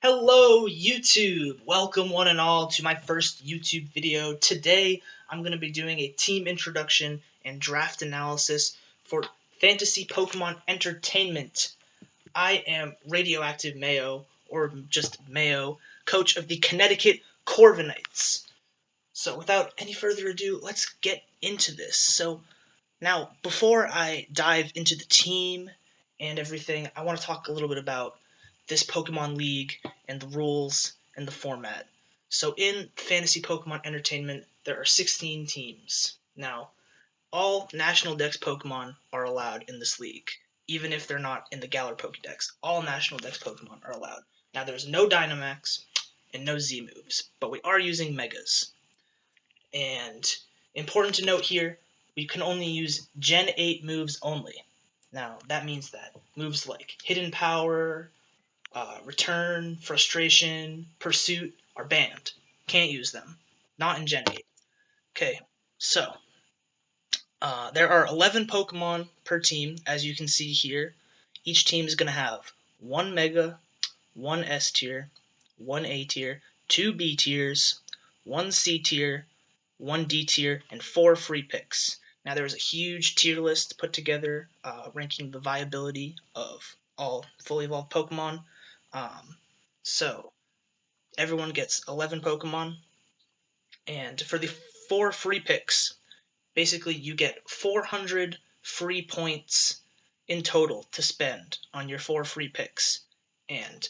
Hello YouTube! Welcome one and all to my first YouTube video. Today I'm going to be doing a team introduction and draft analysis for Fantasy Pokemon Entertainment. I am Radioactive Mayo, or just Mayo, coach of the Connecticut Corviknights. So without any further ado, let's get into this. So now, before I dive into the team and everything, I want to talk a little bit about this Pokemon League and the rules and the format. So in Fantasy Pokemon Entertainment, there are 16 teams. Now, all National Dex Pokemon are allowed in this league, even if they're not in the Galar Pokédex. All National Dex Pokemon are allowed. Now, there's no Dynamax and no Z moves, but we are using Megas. And important to note here, we can only use Gen 8 moves only. Now, that means that moves like Hidden Power, Return, Frustration, Pursuit are banned. Can't use them. Not in Gen 8. Okay, so there are 11 Pokemon per team, as you can see here. Each team is going to have 1 Mega, 1 S tier, 1 A tier, 2 B tiers, 1 C tier, 1 D tier, and 4 free picks. Now there's a huge tier list put together ranking the viability of all fully evolved Pokemon. So everyone gets 11 Pokemon, and for the 4 free picks, basically you get 400 free points in total to spend on your 4 free picks. And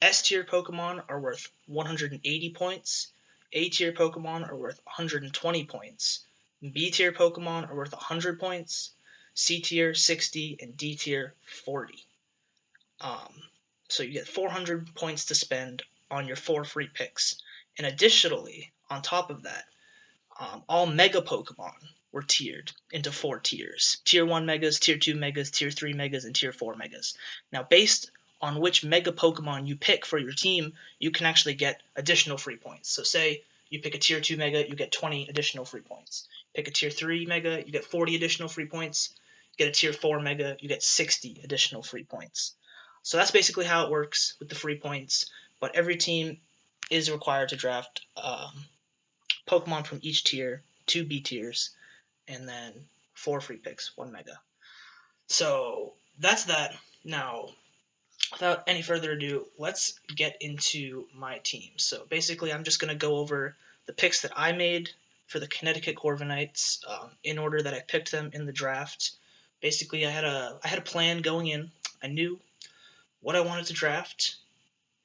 S tier Pokemon are worth 180 points. A tier Pokemon are worth 120 points. B tier Pokemon are worth 100 points. C tier 60 and D tier 40. So you get 400 points to spend on your 4 free picks. And additionally, on top of that, all Mega Pokemon were tiered into 4 tiers. Tier 1 Megas, Tier 2 Megas, Tier 3 Megas, and Tier 4 Megas. Now, based on which Mega Pokemon you pick for your team, you can actually get additional free points. So say you pick a Tier 2 Mega, you get 20 additional free points. Pick a Tier 3 Mega, you get 40 additional free points. Get a Tier 4 Mega, you get 60 additional free points. So that's basically how it works with the free points, but every team is required to draft Pokemon from each tier, 2 B tiers, and then 4 free picks, 1 Mega. So that's that. Now, without any further ado, let's get into my team. So basically, I'm just going to go over the picks that I made for the Connecticut Corviknights in order that I picked them in the draft. Basically, I had a plan going in. I knew what I wanted to draft,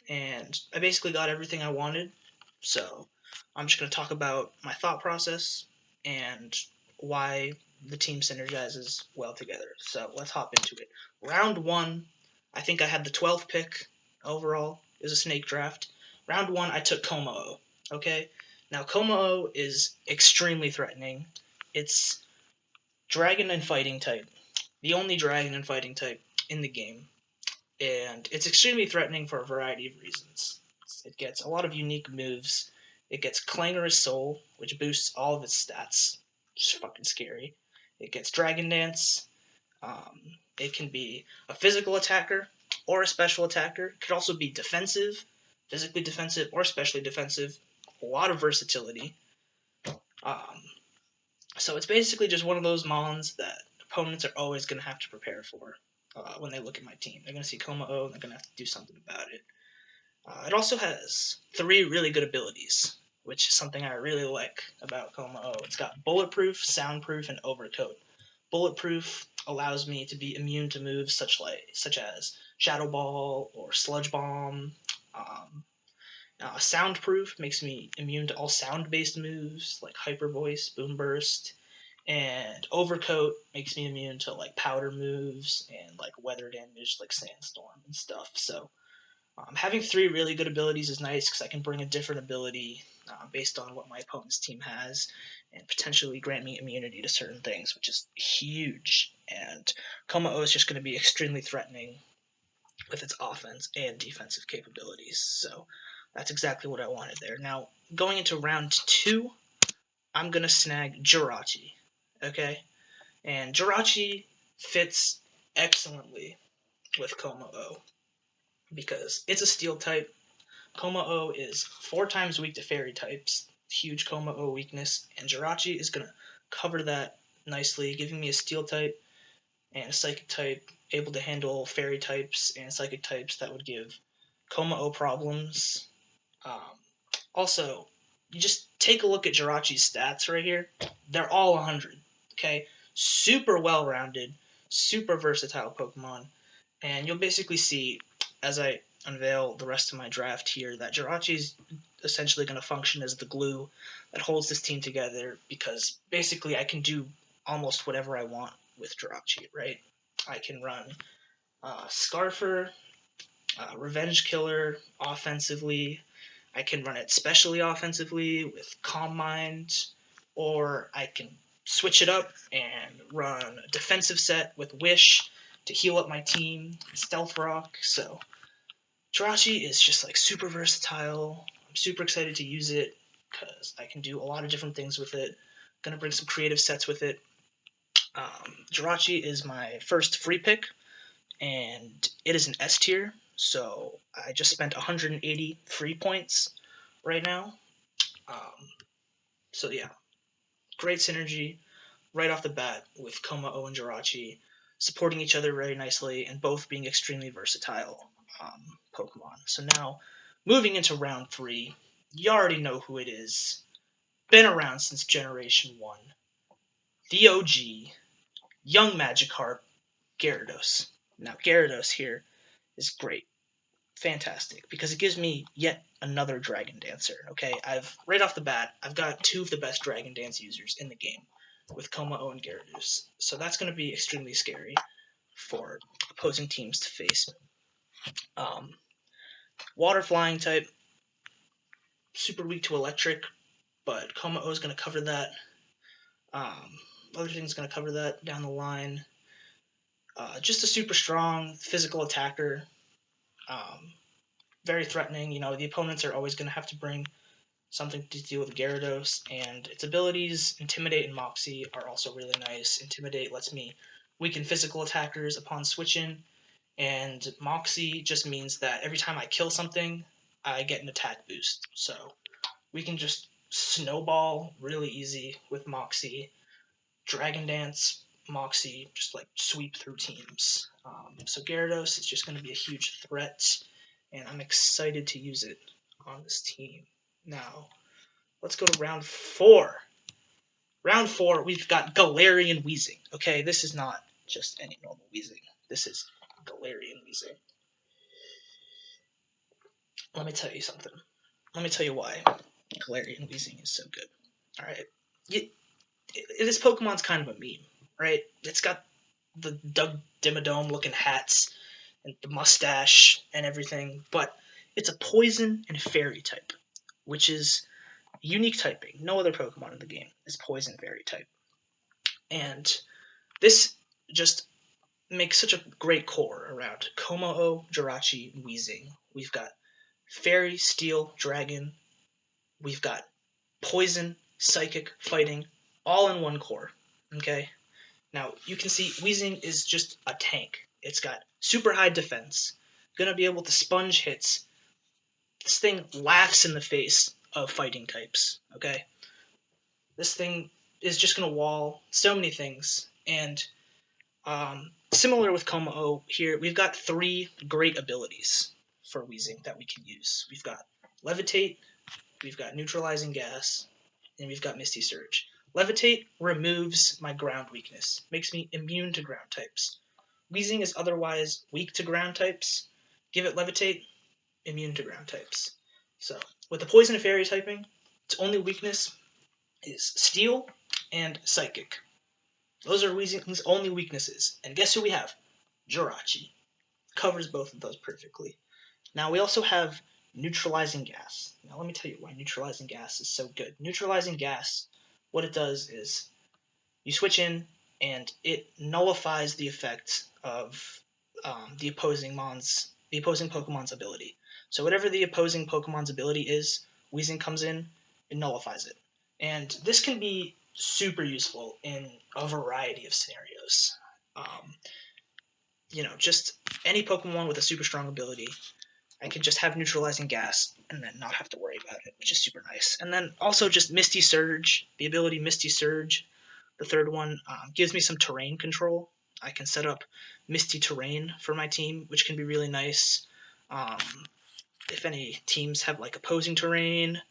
and I basically got everything I wanted. So I'm just going to talk about my thought process and why the team synergizes well together. So let's hop into it. Round 1, I think I had the 12th pick overall. It was a snake draft. Round 1, I took Komao. Okay? Now, Komao is extremely threatening. It's dragon and fighting type. The only dragon and fighting type in the game. And it's extremely threatening for a variety of reasons. It gets a lot of unique moves. It gets Clangorous Soul, which boosts all of its stats. Just fucking scary. It gets Dragon Dance. It can be a physical attacker or a special attacker. It could also be defensive, physically defensive, or specially defensive. A lot of versatility. So it's basically just one of those mons that opponents are always going to have to prepare for when they look at my team. They're going to see Komao, and they're going to have to do something about it. It also has 3 really good abilities, which is something I really like about Komao. It's got Bulletproof, Soundproof, and Overcoat. Bulletproof allows me to be immune to moves such as Shadow Ball or Sludge Bomb. Soundproof makes me immune to all sound-based moves like Hyper Voice, Boom Burst. And Overcoat makes me immune to like powder moves and like weather damage like Sandstorm and stuff. So having 3 really good abilities is nice because I can bring a different ability based on what my opponent's team has and potentially grant me immunity to certain things, which is huge. And Komao is just going to be extremely threatening with its offense and defensive capabilities. So that's exactly what I wanted there. Now, going into round 2, I'm going to snag Jirachi. Okay? And Jirachi fits excellently with Komao because it's a steel type. Kommo-o is 4 times weak to fairy types, huge Kommo-o weakness, and Jirachi is going to cover that nicely, giving me a steel type and a psychic type, able to handle fairy types and psychic types that would give Kommo-o problems. Also, you just take a look at Jirachi's stats right here. They're all 100, okay? Super well-rounded, super versatile Pokemon, and you'll basically see, as I unveil the rest of my draft here, that Jirachi's essentially going to function as the glue that holds this team together, because basically I can do almost whatever I want with Jirachi, right? I can run Scarfer, Revenge Killer offensively. I can run it specially offensively with Calm Mind, or I can switch it up and run a defensive set with Wish to heal up my team, Stealth Rock. So Jirachi is just like super versatile. I'm super excited to use it because I can do a lot of different things with it. Gonna bring some creative sets with it. Jirachi is my first free pick, and it is an S tier, so I just spent 180 free points right now. So yeah, great synergy right off the bat with Kommo-o and Jirachi, supporting each other very nicely and both being extremely versatile Pokemon. So now, moving into round 3, you already know who it is. Been around since Generation 1. The OG, Young Magikarp, Gyarados. Now, Gyarados here is great. Fantastic, because it gives me yet another Dragon Dancer. Okay, right off the bat, I've got 2 of the best Dragon Dance users in the game with Kommo-o and Gyarados, so that's going to be extremely scary for opposing teams to face. Water Flying type, super weak to Electric, but Kommo-o is going to cover that. Other things going to cover that down the line. Just a super strong physical attacker. Very threatening. You know, the opponents are always going to have to bring something to deal with Gyarados, and its abilities, Intimidate and Moxie, are also really nice. Intimidate lets me weaken physical attackers upon switching, and Moxie just means that every time I kill something, I get an attack boost. So we can just snowball really easy with Moxie. Dragon Dance, Moxie, just like sweep through teams. So Gyarados is just going to be a huge threat, and I'm excited to use it on this team. Now, let's go to round 4. Round 4, we've got Galarian Weezing. Okay, this is not just any normal Weezing. This is Galarian Weezing. Let me tell you something. Let me tell you why Galarian Weezing is so good. Alright, this Pokemon's kind of a meme, right? It's got the Doug Dimmadome looking hats and the mustache and everything, but it's a poison and fairy type, which is unique typing. No other Pokemon in the game is poison fairy type. And this just makes such a great core around Kommo-o, Jirachi, and Weezing. We've got Fairy, Steel, Dragon. We've got Poison, Psychic, Fighting, all in one core. Okay? Now, you can see Weezing is just a tank. It's got super high defense, gonna be able to sponge hits. This thing laughs in the face of fighting types, okay? This thing is just gonna wall so many things, and similar with Kommo-o here, we've got 3 great abilities for Weezing that we can use. We've got Levitate, we've got Neutralizing Gas, and we've got Misty Surge. Levitate removes my ground weakness, makes me immune to ground types. Weezing is otherwise weak to ground types. Give it Levitate, immune to ground types. So, with the Poison and Fairy typing, its only weakness is Steel and Psychic. Those are Weezing's only weaknesses. And guess who we have? Jirachi. Covers both of those perfectly. Now, we also have Neutralizing Gas. Now, let me tell you why Neutralizing Gas is so good. Neutralizing Gas, what it does is you switch in, and it nullifies the effect of the opposing Pokemon's ability. So whatever the opposing Pokemon's ability is, Weezing comes in and nullifies it. And this can be super useful in a variety of scenarios. Just any Pokemon with a super strong ability, I could just have neutralizing gas and then not have to worry about it, which is super nice. And then also just Misty Surge, the ability Misty Surge, the third one, gives me some terrain control. I can set up Misty Terrain for my team, which can be really nice. If any teams have like opposing terrain,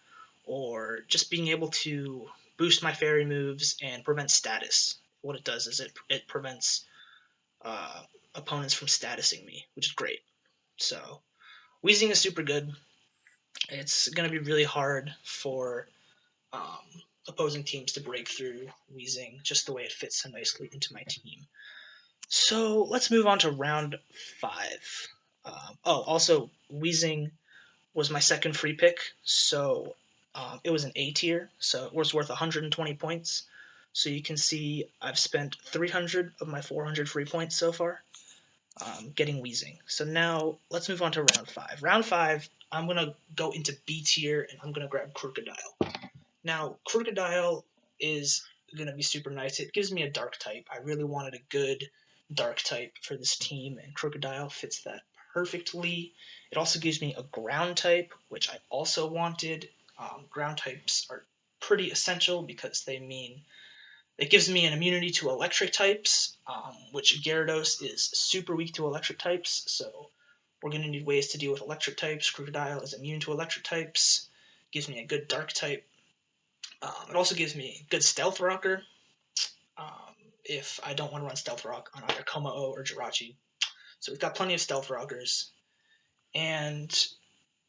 or just being able to boost my fairy moves and prevent status. What it does is it prevents opponents from statusing me, which is great. So Weezing is super good. It's going to be really hard for opposing teams to break through Weezing, just the way it fits so nicely into my team. So let's move on to round 5. Also, Weezing was my second free pick, so it was an A tier, so it was worth 120 points. So you can see I've spent 300 of my 400 free points so far getting Weezing. So now let's move on to round 5. Round 5, I'm going to go into B tier, and I'm going to grab Crocodile. Now, Crocodile is going to be super nice. It gives me a dark type. I really wanted a good dark type for this team, and Crocodile fits that perfectly. It also gives me a ground type, which I also wanted. Ground types are pretty essential because they mean it gives me an immunity to electric types, which Gyarados is super weak to electric types, so we're going to need ways to deal with electric types. Crocodile is immune to electric types. Gives me a good dark type. It also gives me good Stealth Rocker if I don't want to run Stealth Rock on either Kommo-o or Jirachi. So we've got plenty of Stealth Rockers. And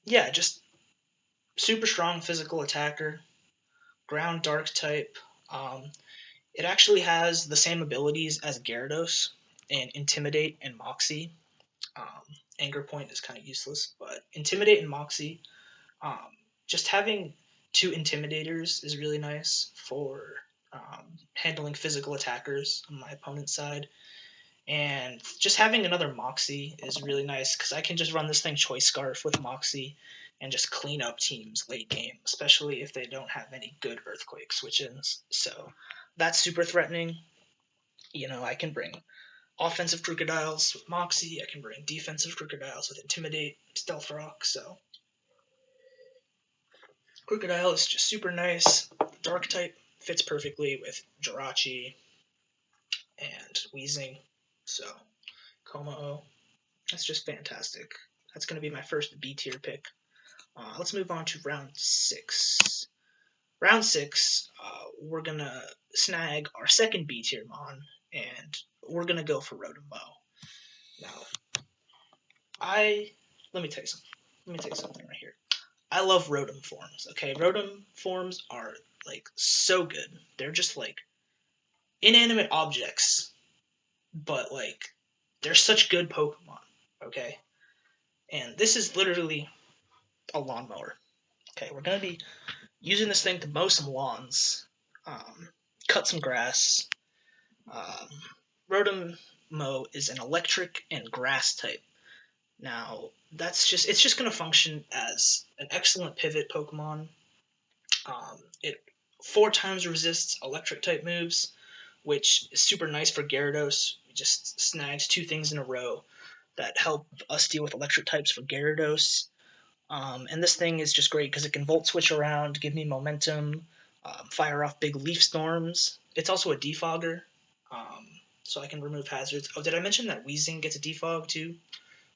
yeah, just super strong physical attacker, ground dark type. It actually has the same abilities as Gyarados in Intimidate and Moxie. Anger Point is kind of useless, but Intimidate and Moxie, just having 2 Intimidators is really nice for handling physical attackers on my opponent's side. And just having another Moxie is really nice because I can just run this thing Choice Scarf with Moxie and just clean up teams late game, especially if they don't have any good Earthquake switch-ins. So that's super threatening. You know, I can bring offensive Crocodiles with Moxie. I can bring defensive Crocodiles with Intimidate, Stealth Rock. So Crocodile is just super nice. Dark type fits perfectly with Jirachi and Weezing. So Kommo-o, that's just fantastic. That's going to be my first B tier pick. Let's move on to round 6. Round 6, we're going to snag our second B tier Mon, and we're going to go for Rotom-Mow. Now, let me tell you something right here. I love Rotom forms, okay? Rotom forms are, like, so good. They're just, like, inanimate objects, but, like, they're such good Pokemon, okay? And this is literally a lawnmower. Okay, we're going to be using this thing to mow some lawns, cut some grass. Rotom-Mow is an electric and grass type. Now, it's just going to function as an excellent pivot Pokemon. It 4 times resists electric type moves, which is super nice for Gyarados. We just snagged 2 things in a row that help us deal with electric types for Gyarados. And this thing is just great because it can Volt Switch around, give me momentum, fire off big Leaf Storms. It's also a defogger, so I can remove hazards. Oh, did I mention that Weezing gets a defog too?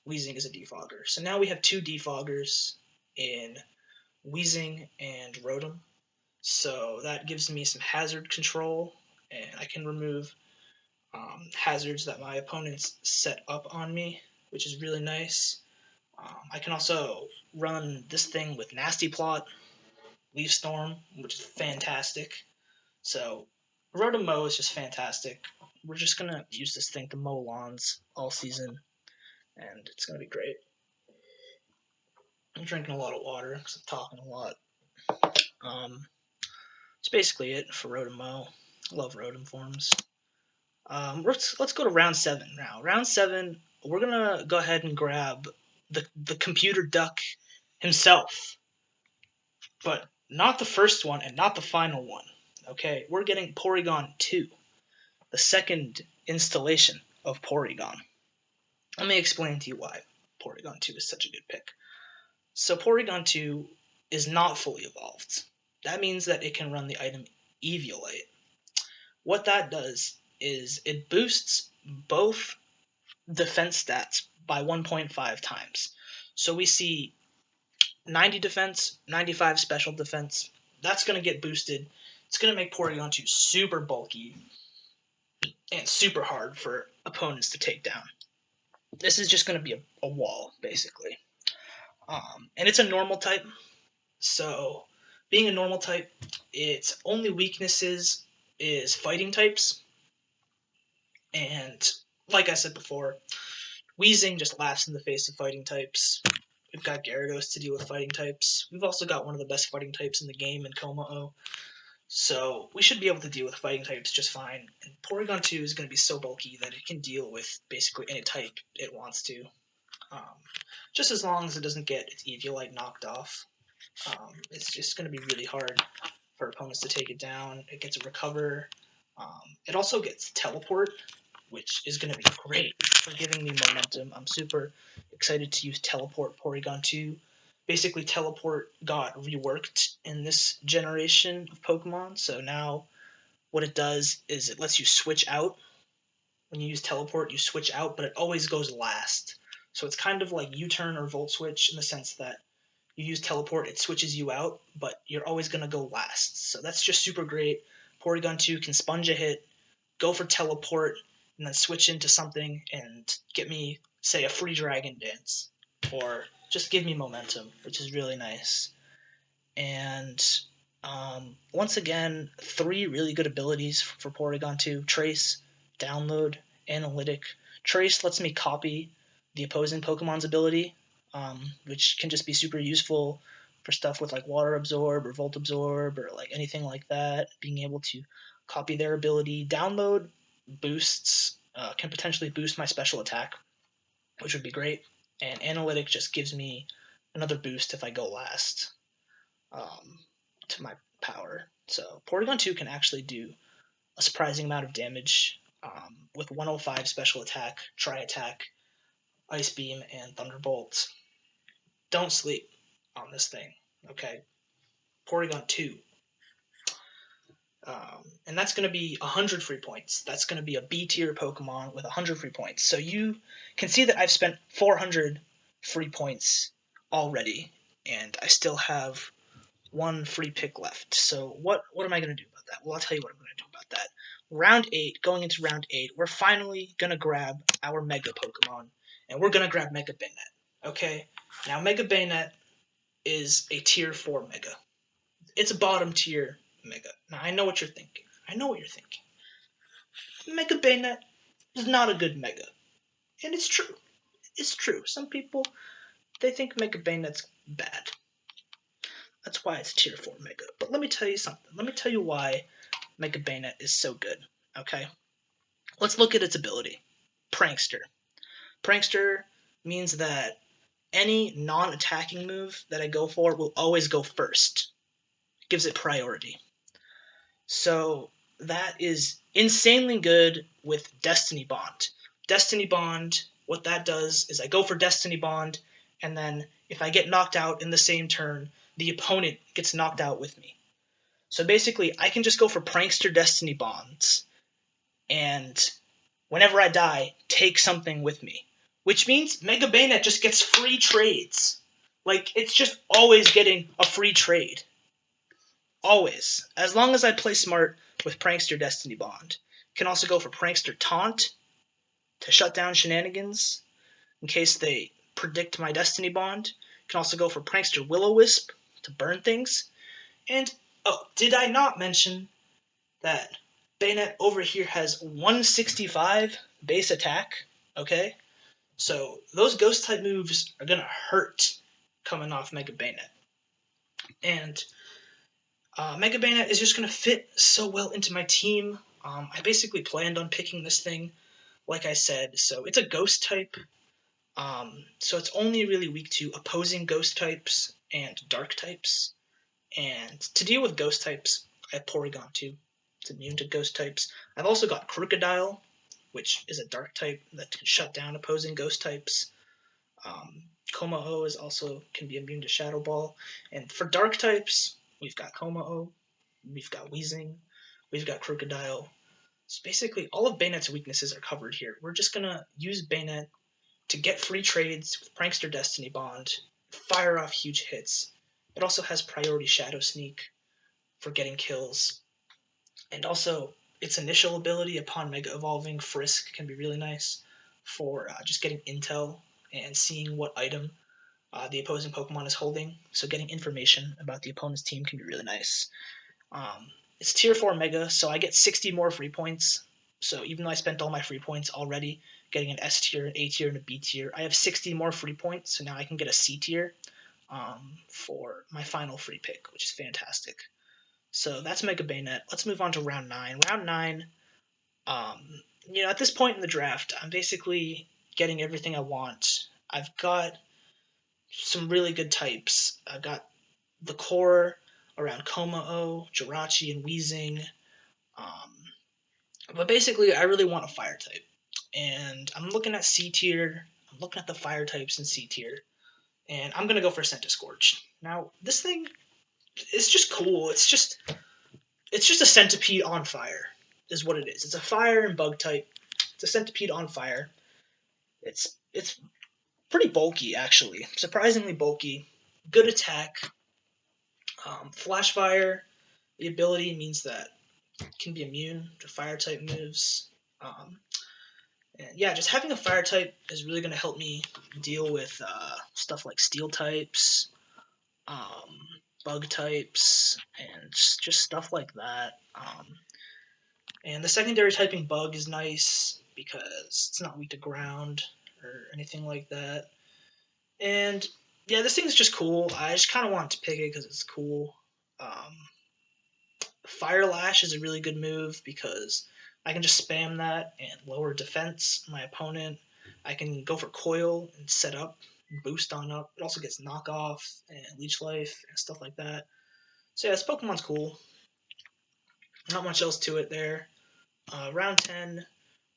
Weezing is a defogger. So now we have 2 defoggers in Weezing and Rotom. So that gives me some hazard control, and I can remove hazards that my opponents set up on me, which is really nice. I can also run this thing with Nasty Plot, Leaf Storm, which is fantastic. So Rotom-Mow is just fantastic. We're just going to use this thing to mow lawns all season, and it's going to be great. I'm drinking a lot of water because I'm talking a lot. That's basically it for Rotom-Mow. I love Rotom forms. Let's go to round 7 now. Round 7, we're going to go ahead and grab the computer duck himself, but not the first one and not the final one. Okay, we're getting Porygon 2, the second installation of Porygon. Let me explain to you why Porygon 2 is such a good pick. So Porygon 2 is not fully evolved. That means that it can run the item Eviolite. What that does is it boosts both defense stats by 1.5 times. So we see 90 defense, 95 special defense. That's going to get boosted. It's going to make Porygon 2 super bulky and super hard for opponents to take down. This is just going to be a wall, basically. And it's a normal type. So being a normal type, its only weaknesses is fighting types. And like I said before, Weezing just laughs in the face of fighting types. We've got Gyarados to deal with fighting types. We've also got one of the best fighting types in the game in Komao. So we should be able to deal with fighting types just fine. And Porygon 2 is going to be so bulky that it can deal with basically any type it wants to. Just as long as it doesn't get its Eviolite knocked off. It's just going to be really hard for opponents to take it down. It gets a Recover. It also gets Teleport, which is going to be great for giving me momentum. I'm super excited to use Teleport Porygon 2. Basically, Teleport got reworked in this generation of Pokemon, so now what it does is it lets you switch out. When you use Teleport, you switch out, but it always goes last. So it's kind of like U-turn or Volt Switch in the sense that you use Teleport, it switches you out, but you're always going to go last. So that's just super great. Porygon 2 can sponge a hit, go for Teleport, and then switch into something and get me, say, a free Dragon Dance. Or just give me momentum, which is really nice. And once again, 3 really good abilities for Porygon 2. Trace, Download, Analytic. Trace lets me copy the opposing Pokemon's ability, which can just be super useful for stuff with like Water Absorb or Volt Absorb or like anything like that. Being able to copy their ability. Download boosts, can potentially boost my special attack, which would be great. And Analytic just gives me another boost if I go last to my power. So Porygon 2 can actually do a surprising amount of damage with 105 special attack, Tri-Attack, Ice Beam, and Thunderbolt. Don't sleep on this thing, okay? Porygon 2. And that's going to be 100 free points. That's going to be a B-tier Pokemon with 100 free points. So you can see that I've spent 400 free points already, and I still have 1 free pick left. So what am I going to do about that? Well, I'll tell you what I'm going to do about that. Round 8, going into Round 8, we're finally going to grab our Mega Pokemon, and we're going to grab Mega Bayonet, okay? Now, Mega Bayonet is a Tier 4 Mega. It's a bottom tier Mega. Now, I know what you're thinking. Mega Bayonet is not a good Mega. And it's true. It's true. Some people, they think Mega Bayonet's bad. That's why it's Tier 4 Mega. But let me tell you something. Let me tell you why Mega Bayonet is so good, okay? Let's look at its ability. Prankster. Prankster means that any non-attacking move that I go for will always go first. It gives it priority. So that is insanely good with Destiny Bond. Destiny Bond, what that does is I go for Destiny Bond, and then if I get knocked out in the same turn, the opponent gets knocked out with me. So basically, I can just go for Prankster Destiny Bonds, and whenever I die, take something with me. Which means Mega Bayonet just gets free trades. Like, it's just always getting a free trade. Always. As long as I play smart with Prankster Destiny Bond. Can also go for Prankster Taunt to shut down shenanigans in case they predict my Destiny Bond. Can also go for Prankster Will-O-Wisp to burn things. And, oh, did I not mention that Bayonet over here has 165 base attack? Okay? So those ghost type moves are going to hurt coming off Mega Bayonet. And Mega Bayonet is just going to fit so well into my team. I basically planned on picking this thing, like I said. So it's a ghost type. So it's only really weak to opposing ghost types and dark types. And to deal with ghost types, I have Porygon 2. It's immune to ghost types. I've also got Crocodile, which is a dark type that can shut down opposing ghost types. Komao is also can be immune to Shadow Ball. And for dark types, we've got Komao, we've got Weezing, we've got Crocodile. So basically, all of Banet's weaknesses are covered here. We're just gonna use Banet to get free trades with Prankster Destiny Bond, fire off huge hits. It also has priority Shadow Sneak for getting kills. And also, its initial ability upon Mega Evolving, Frisk, can be really nice for just getting intel and seeing what item the opposing Pokemon is holding. So getting information about the opponent's team can be really nice. It's tier 4 Mega, so I get 60 more free points. So even though I spent all my free points already getting an S tier, an A tier, and a B tier, I have 60 more free points, so now I can get a C tier for my final free pick, which is fantastic. So that's Mega Bayonet. Let's move on to round 9. Round 9, at this point in the draft, I'm basically getting everything I want. I've got some really good types. I've got the core around Komao, Jirachi, and Weezing. But basically, I really want a fire type. And I'm looking at C tier. I'm looking at the fire types in C tier. And I'm going to go for Centiskorch. Now, this thing is just cool. It's just a centipede on fire, is what it is. It's a fire and bug type. It's a centipede on fire. It's pretty bulky, actually. Surprisingly bulky. Good attack. Flash fire. The ability means that it can be immune to fire type moves. And yeah, just having a fire type is really going to help me deal with stuff like steel types, bug types, and just stuff like that. And the secondary typing bug is nice because it's not weak to ground or anything like that. And yeah, this thing's just cool. I just kind of want to pick it because it's cool. Fire Lash is a really good move because I can just spam that and lower defense on my opponent. I can go for Coil and set up, and boost on up. It also gets knockoff and leech life and stuff like that. So yeah, this Pokemon's cool. Not much else to it there. Round 10,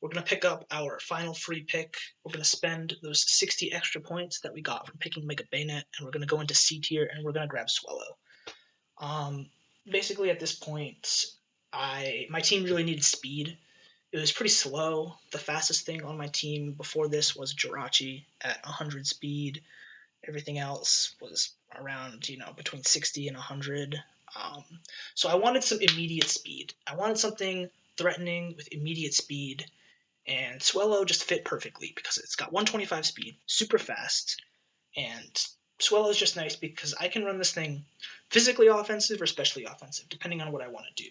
we're going to pick up our final free pick. We're going to spend those 60 extra points that we got from picking Mega Bayonet, and we're going to go into C tier, and we're going to grab Swellow. Basically, at this point, my team really needed speed. It was pretty slow. The fastest thing on my team before this was Jirachi at 100 speed. Everything else was around, between 60 and 100. So I wanted some immediate speed. I wanted something threatening with immediate speed, and Swellow just fit perfectly because it's got 125 speed, super fast, and Swellow is just nice because I can run this thing physically offensive or specially offensive, depending on what I want to do.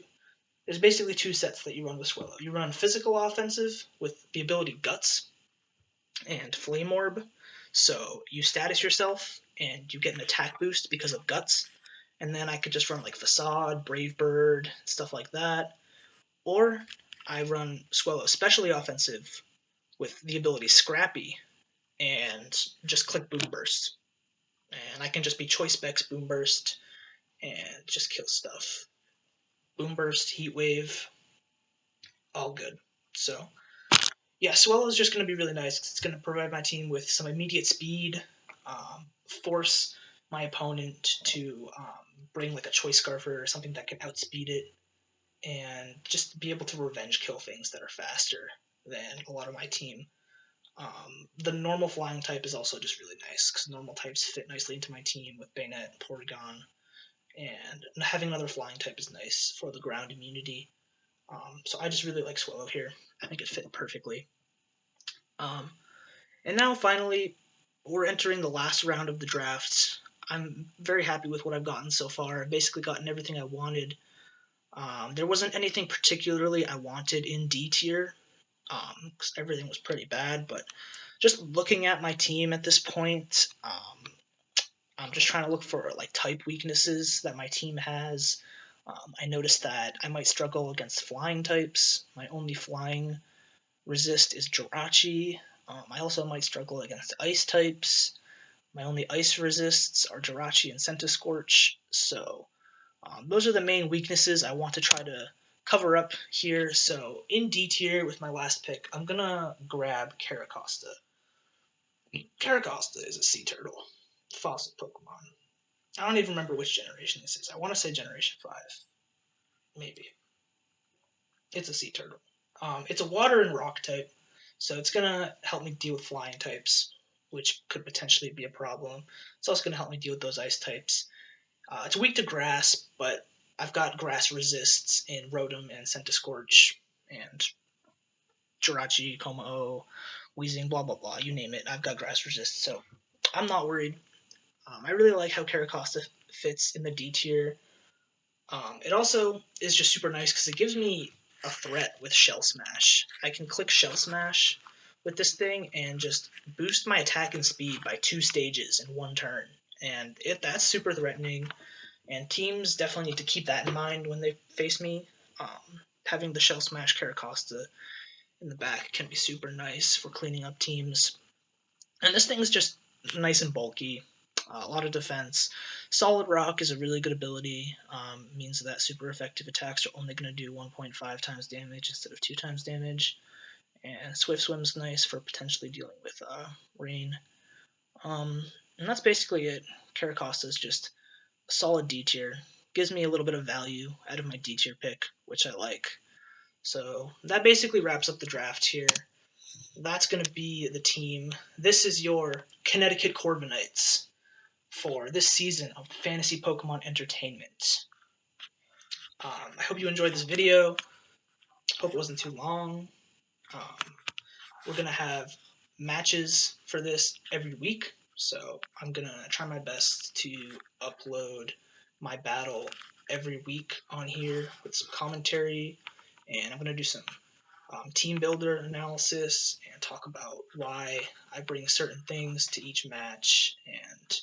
There's basically two sets that you run with Swellow. You run physical offensive with the ability Guts and Flame Orb. So you status yourself and you get an attack boost because of Guts. And then I could just run like Facade, Brave Bird, stuff like that. Or I run Swellow specially offensive with the ability Scrappy and just click Boom Burst. And I can just be Choice Specs Boom Burst and just kill stuff. Boom Burst, Heat Wave, all good. So yeah, Swellow is just going to be really nice because it's going to provide my team with some immediate speed, force my opponent to bring like a Choice Scarfer or something that can outspeed it, and just be able to revenge kill things that are faster than a lot of my team. The normal flying type is also just really nice because normal types fit nicely into my team with Bayonet and Porygon, and having another flying type is nice for the ground immunity. So I just really like Swellow here. I think it fit perfectly. And now finally, we're entering the last round of the draft. I'm very happy with what I've gotten so far. I've basically gotten everything I wanted. There wasn't anything particularly I wanted in D tier, because everything was pretty bad, but just looking at my team at this point, I'm just trying to look for like type weaknesses that my team has. I noticed that I might struggle against flying types. My only flying resist is Jirachi. I also might struggle against ice types. My only ice resists are Jirachi and Centiskorch. So those are the main weaknesses I want to try to cover up here. So in D tier with my last pick, I'm going to grab Caracosta. Caracosta is a sea turtle. Fossil Pokemon. I don't even remember which generation this is. I want to say Generation 5. Maybe. It's a sea turtle. It's a water and rock type, so it's going to help me deal with flying types, which could potentially be a problem. It's also going to help me deal with those ice types. It's weak to grass, but I've got grass resists in Rotom and Centiskorch and Jirachi, Komao, Weezing, blah blah blah, you name it. I've got grass resist, so I'm not worried. I really like how Caracosta fits in the D tier. It also is just super nice because it gives me a threat with Shell Smash. I can click Shell Smash with this thing and just boost my attack and speed by 2 stages in 1 turn. And that's super threatening, and teams definitely need to keep that in mind when they face me. Having the Shell Smash Caracosta in the back can be super nice for cleaning up teams. And this thing is just nice and bulky. A lot of defense. Solid Rock is a really good ability. Means that super effective attacks are only going to do 1.5 times damage instead of 2 times damage. And Swift Swim's nice for potentially dealing with rain. And that's basically it. Caracosta is just a solid D tier. Gives me a little bit of value out of my D tier pick, which I like. So that basically wraps up the draft here. That's going to be the team. This is your Connecticut Corviknights for this season of Fantasy Pokemon Entertainment. I hope you enjoyed this video. Hope it wasn't too long. We're going to have matches for this every week, so I'm going to try my best to upload my battle every week on here with some commentary, and I'm going to do some team builder analysis and talk about why I bring certain things to each match and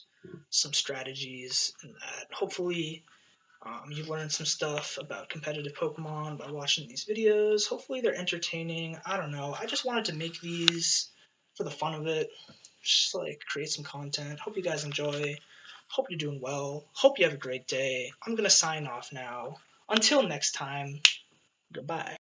some strategies, and that hopefully you've learned some stuff about competitive Pokemon by watching these videos. Hopefully they're entertaining. I don't know. I just wanted to make these for the fun of it. Just like create some content. Hope you guys enjoy. Hope you're doing well. Hope you have a great day. I'm going to sign off now. Until next time, goodbye.